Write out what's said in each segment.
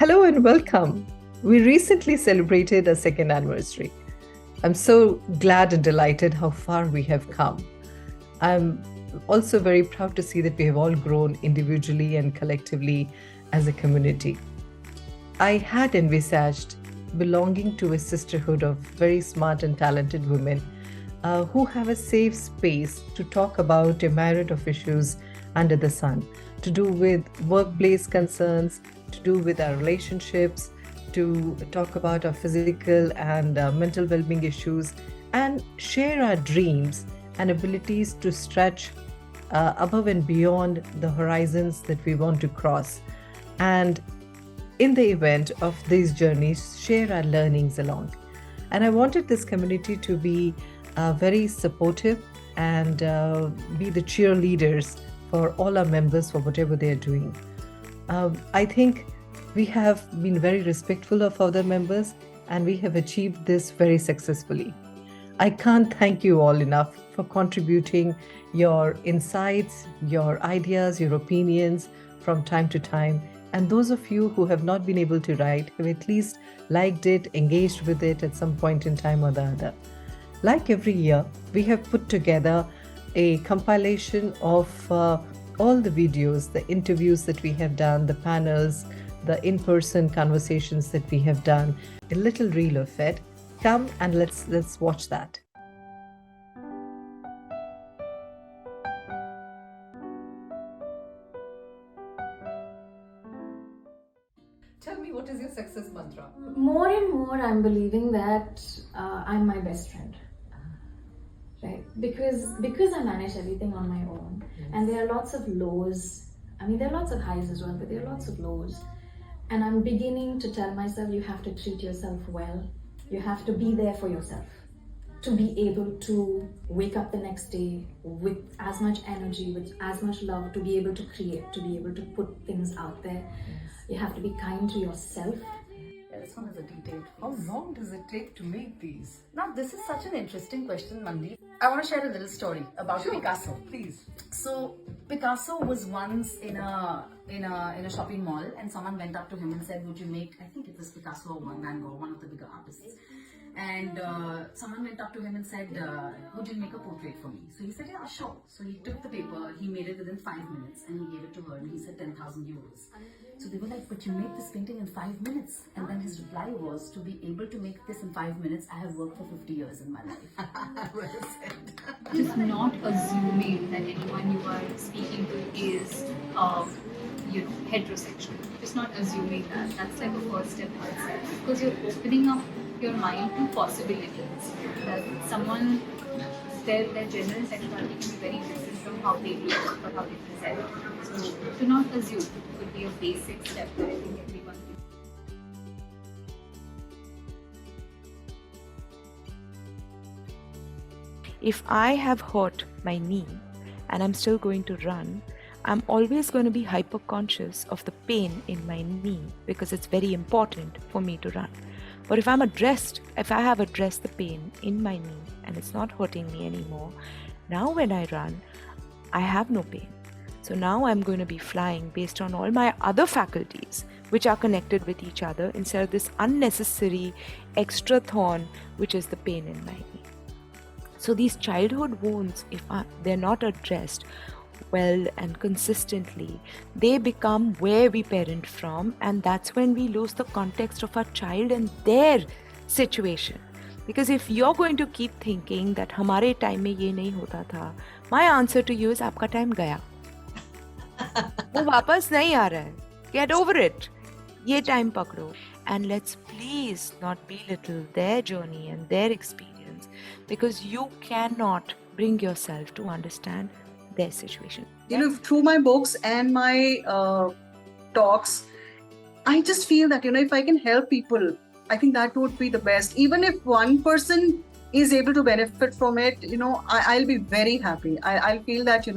Hello and welcome. We recently celebrated our second anniversary. I'm so glad and delighted how far we have come. I'm also very proud to see that we have all grown individually and collectively as a community. I had envisaged belonging to a sisterhood of very smart and talented women who have a safe space to talk about a myriad of issues under the sun, to do with workplace concerns, to do with our relationships, to talk about our physical and mental well-being issues, and share our dreams and abilities to stretch above and beyond the horizons that we want to cross. And in the event of these journeys, share our learnings along. And I wanted this community to be very supportive and be the cheerleaders for all our members for whatever they are doing. I think we have been very respectful of other members and we have achieved this very successfully. I can't thank you all enough for contributing your insights, your ideas, your opinions from time to time. And those of you who have not been able to write have at least liked it, engaged with it at some point in time or the other. Like every year, we have put together a compilation of all the videos, the interviews that we have done, the panels, the in-person conversations that we have done, a little reel of it. Come and let's watch that. Tell me, what is your success mantra? More and more I'm believing that I'm my best friend. Right? Because I manage everything on my own. Yes. And there are lots of lows. I mean, there are lots of highs as well, but there are lots of lows. And I'm beginning to tell myself, you have to treat yourself well. You have to be there for yourself. To be able to wake up the next day with as much energy, with as much love, to be able to create, to be able to put things out there. Yes. You have to be kind to yourself. This one is a detailed How piece. long does it take to make these? Now, this is such an interesting question, Mandeep. I want to share a little story about Picasso. Please. So, Picasso was once in a shopping mall, and someone went up to him and said, "Would you make?" I think it was Picasso or Van Gogh, one of the bigger artists. And someone went up to him and said, "Would you make a portrait for me?" So he said, "Yeah, sure." So he took the paper, he made it within 5 minutes, and he gave it to her, and he said 10,000 euros. So they were like, "But you made this painting in 5 minutes." And then his reply was, "To be able to make this in 5 minutes, I have worked for 50 years in my life." Well said. Just not assuming that anyone you are speaking to is, heterosexual. Just not assuming that. That's like a first step itself, because you're opening up your mind to possibilities. That someone, their general sexuality can be very different from how they look or how they present. So to not assume could be a basic step that I think everyone can. If I have hurt my knee and I'm still going to run, I'm always going to be hyper conscious of the pain in my knee because it's very important for me to run. But if I have addressed the pain in my knee and it's not hurting me anymore, now when I run, I have no pain. So now I'm going to be flying based on all my other faculties which are connected with each other instead of this unnecessary extra thorn which is the pain in my knee. So these childhood wounds, if they're not addressed well and consistently, they become where we parent from, and that's when we lose the context of our child and their situation. Because if you're going to keep thinking that हमारे time में ये नहीं होता था, my answer to you is आपका time गया. वो वापस नहीं आ रहा है. Get over it. ये time पकड़ो. And let's please not belittle their journey and their experience, because you cannot bring yourself to understand their situation. Through my books and my talks, I just feel that, if I can help people, I think that would be the best. Even if one person is able to benefit from it, I'll be very happy. I'll feel that,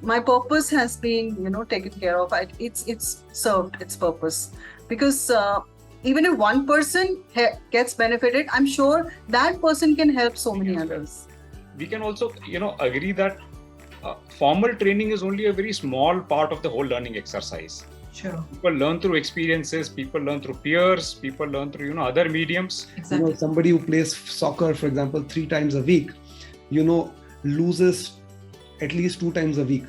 my purpose has been, taken care of. It's served its purpose. Because even if one person gets benefited, I'm sure that person can help so many others. We can also, agree that formal training is only a very small part of the whole learning exercise. Sure. People learn through experiences, people learn through peers, people learn through, other mediums. Exactly. Somebody who plays soccer, for example, 3 times a week, loses at least 2 times a week,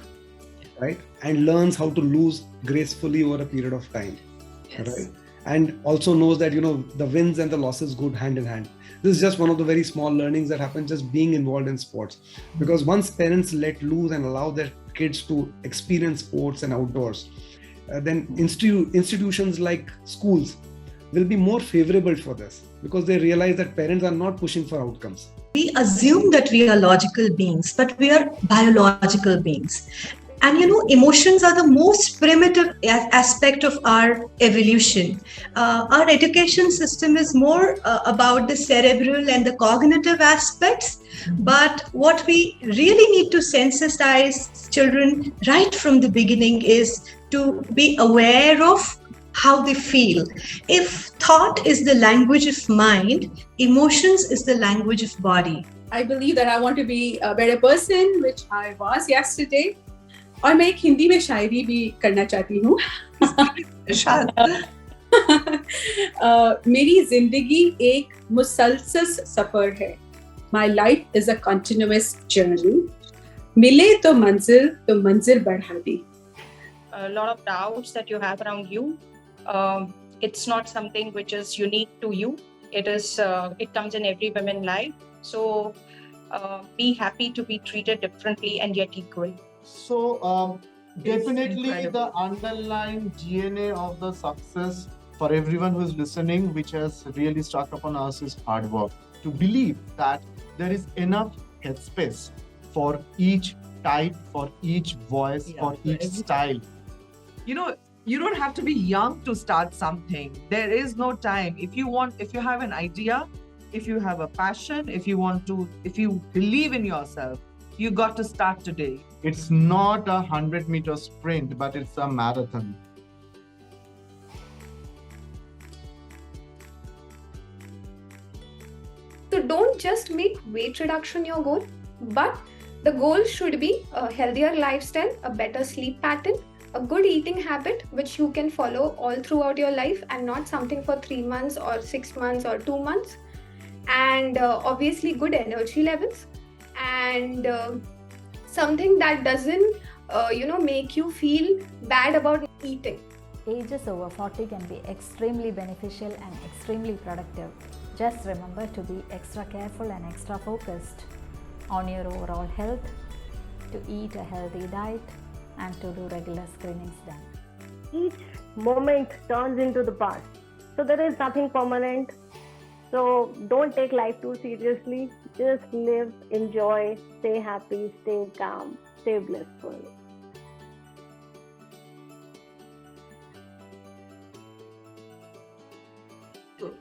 right? And learns how to lose gracefully over a period of time, right? And also knows that, the wins and the losses go hand in hand. This is just one of the very small learnings that happen just being involved in sports. Because once parents let loose and allow their kids to experience sports and outdoors, then institutions like schools will be more favorable for this, because they realize that parents are not pushing for outcomes. We assume that we are logical beings, but we are biological beings. And emotions are the most primitive aspect of our evolution. Our education system is more about the cerebral and the cognitive aspects. But what we really need to sensitize children right from the beginning is to be aware of how they feel. If thought is the language of mind, emotions is the language of body. I believe that I want to be a better person, which I was yesterday. और मैं एक हिंदी में शायरी भी करना चाहती हूँ. मेरी जिंदगी एक मुसलसल सफर है. My life is a continuous journey. मिले तो मंजिल बढ़ा दी. A lot of doubts that you have around you. It's not something which is unique to you. It comes in every woman's life. So be happy to be treated differently and yet equal. So definitely the underlying DNA of the success for everyone who is listening, which has really struck upon us, is hard work. To believe that there is enough headspace for each type, for each voice, for each style. You don't have to be young to start something. There is no time. If you have an idea, if you have a passion, if you believe in yourself, you got to start today. It's not a 100-meter sprint, but it's a marathon. So don't just make weight reduction your goal, but the goal should be a healthier lifestyle, a better sleep pattern, a good eating habit which you can follow all throughout your life and not something for 3 months or 6 months or 2 months, and obviously good energy levels, and something that doesn't make you feel bad about eating. Ages over 40 can be extremely beneficial and extremely productive. Just remember to be extra careful and extra focused on your overall health, to eat a healthy diet, and to do regular screenings then. Each moment turns into the past. So there is nothing permanent. So don't take life too seriously. Just live, enjoy, stay happy, stay calm, stay blissful.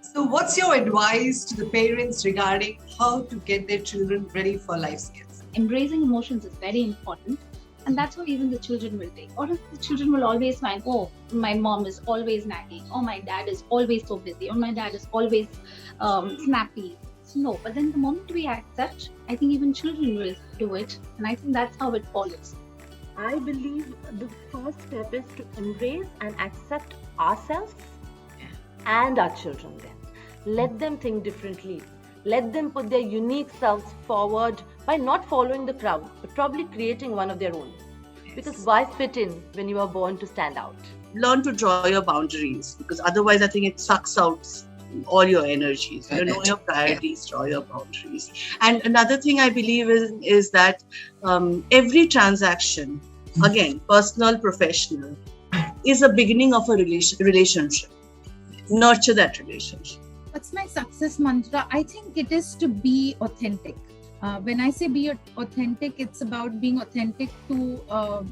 So what's your advice to the parents regarding how to get their children ready for life skills? Embracing emotions is very important. And that's what even the children will take. Or if the children will always find, oh, my mom is always nagging, or my dad is always so busy, or my dad is always snappy. So no, but then the moment we accept, I think even children will do it. And I think that's how it follows. I believe the first step is to embrace and accept ourselves and our children then. Let them think differently. Let them put their unique selves forward by not following the crowd, but probably creating one of their own. Because why fit in when you are born to stand out? Learn to draw your boundaries, because otherwise I think it sucks out all your energies. Know your priorities, draw your boundaries. And another thing I believe is that every transaction, again, personal, professional, is a beginning of a relationship. Nurture that relationship. What's my success mantra? I think it is to be authentic. When I say be authentic, it's about being authentic to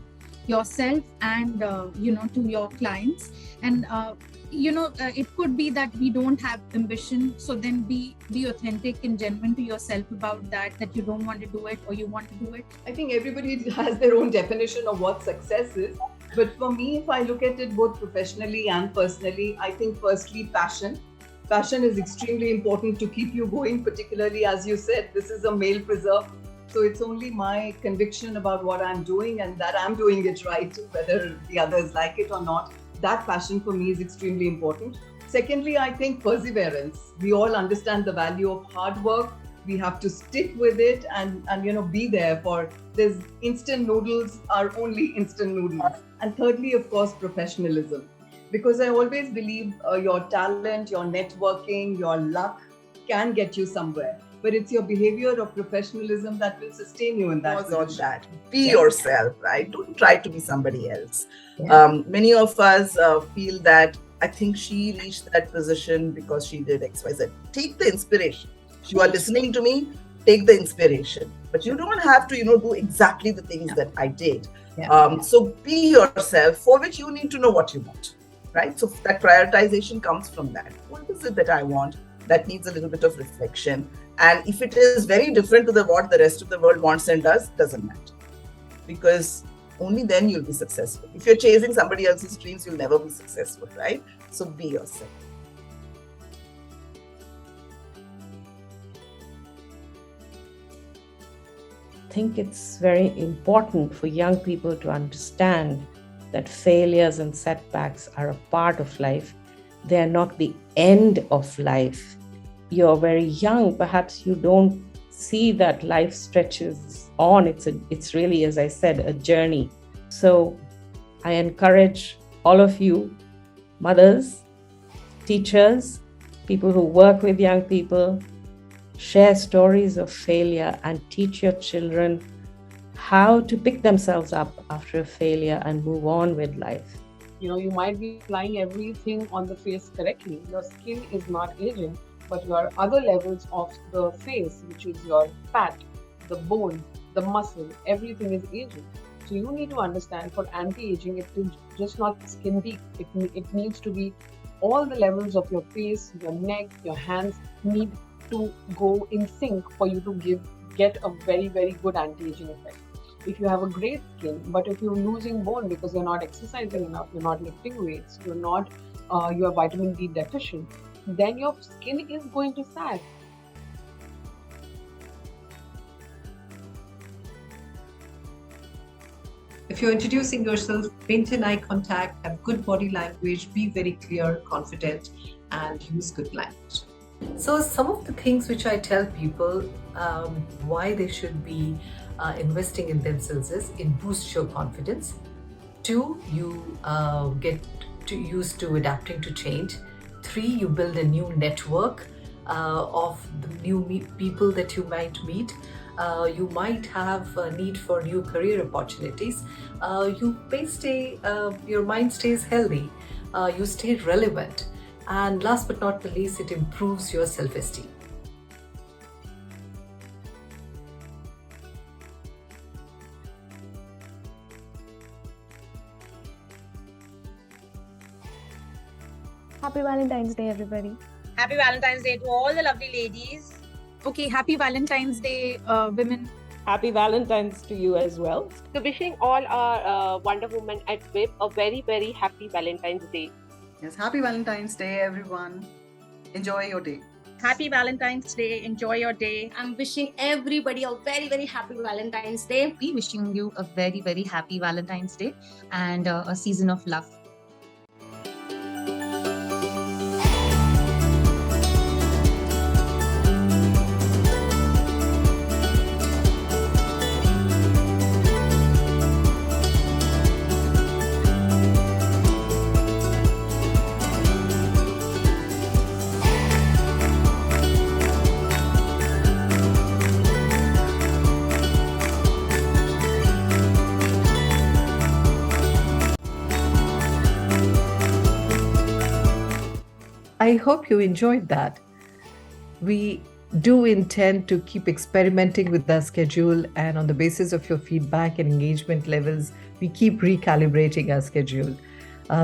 yourself and to your clients. And it could be that we don't have ambition, so then be authentic and genuine to yourself about that you don't want to do it or you want to do it. I think everybody has their own definition of what success is. But for me, if I look at it both professionally and personally, I think firstly, passion. Passion is extremely important to keep you going, particularly as you said, this is a male preserve. So it's only my conviction about what I'm doing and that I'm doing it right, whether the others like it or not. that passion for me is extremely important. Secondly, I think perseverance. We all understand the value of hard work. We have to stick with it and be there for this. Instant noodles are only instant noodles. And thirdly, of course, professionalism. Because I always believe your talent, your networking, your luck can get you somewhere. But it's your behavior of professionalism that will sustain you in that Pause on position. that. Be yourself, right? Don't try to be somebody else. Yeah. Many of us feel that I think she reached that position because she did XYZ. Take the inspiration. You are listening to me, take the inspiration. But you don't have to, do exactly the things that I did. So be yourself, for which you need to know what you want, right? So that prioritization comes from that. What is it that I want? That needs a little bit of reflection. And if it is very different to what the rest of the world wants and does, doesn't matter. Because only then you'll be successful. If you're chasing somebody else's dreams, you'll never be successful, right? So be yourself. I think it's very important for young people to understand that failures and setbacks are a part of life. They are not the end of life. You're very young, perhaps you don't see that life stretches on. It's really, as I said, a journey. So I encourage all of you, mothers, teachers, people who work with young people, share stories of failure and teach your children how to pick themselves up after a failure and move on with life. You might be applying everything on the face correctly. Your skin is not aging, but your other levels of the face, which is your fat, the bone, the muscle, everything is aging. So you need to understand, for anti-aging, it is just not skin deep. It needs to be all the levels of your face, your neck, your hands need to go in sync for you to get a very, very good anti-aging effect. If you have a great skin, but if you're losing bone because you're not exercising enough, you're not lifting weights, you are vitamin D deficient, then your skin is going to sag. If you're introducing yourself, maintain eye contact, have good body language, be very clear, confident, and use good language. So some of the things which I tell people why they should be investing in themselves is it boosts your confidence. 2, you get used to adapting to change. 3, you build a new network of the new people that you might meet. You might have a need for new career opportunities. You may stay, your mind stays healthy. You stay relevant. And last but not the least, it improves your self-esteem. Happy Valentine's Day, everybody. Happy Valentine's Day to all the lovely ladies. Okay, happy Valentine's Day, women. Happy Valentine's to you as well. So wishing all our Wonder Women at WiP a very, very happy Valentine's Day. Yes, happy Valentine's Day, everyone. Enjoy your day. Happy Valentine's Day. Enjoy your day. I'm wishing everybody a very, very happy Valentine's Day. We wishing you a very, very happy Valentine's Day and a season of love. I hope you enjoyed that. We do intend to keep experimenting with our schedule, and on the basis of your feedback and engagement levels, we keep recalibrating our schedule.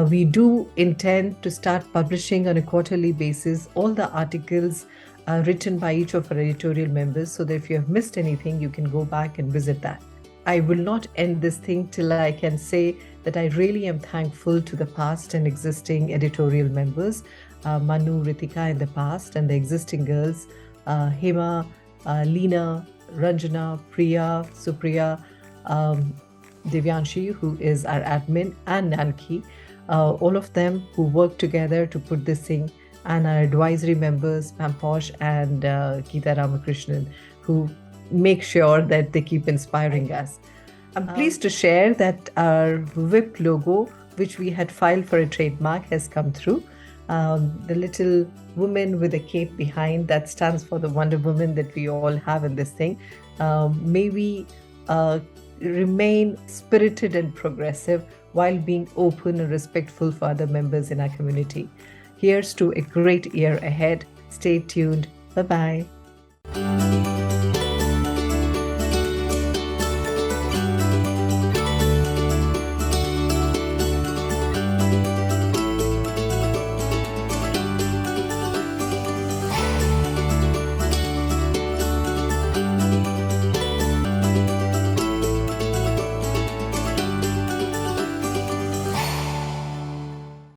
We do intend to start publishing on a quarterly basis all the articles written by each of our editorial members, so that if you have missed anything, you can go back and visit that. I will not end this thing till I can say that I really am thankful to the past and existing editorial members, Manu, Ritika in the past, and the existing girls, Hema, Leena, Ranjana, Priya, Supriya, Divyanshi, who is our admin, and Nanki. all of them who work together to put this thing, and our advisory members, Pam Posh and Geeta Ramakrishnan, who make sure that they keep inspiring us. I'm pleased to share that our WiP logo, which we had filed for a trademark, has come through. The little woman with a cape behind, that stands for the Wonder Woman that we all have in this thing. May we remain spirited and progressive while being open and respectful for other members in our community. Here's to a great year ahead. Stay tuned. Bye-bye.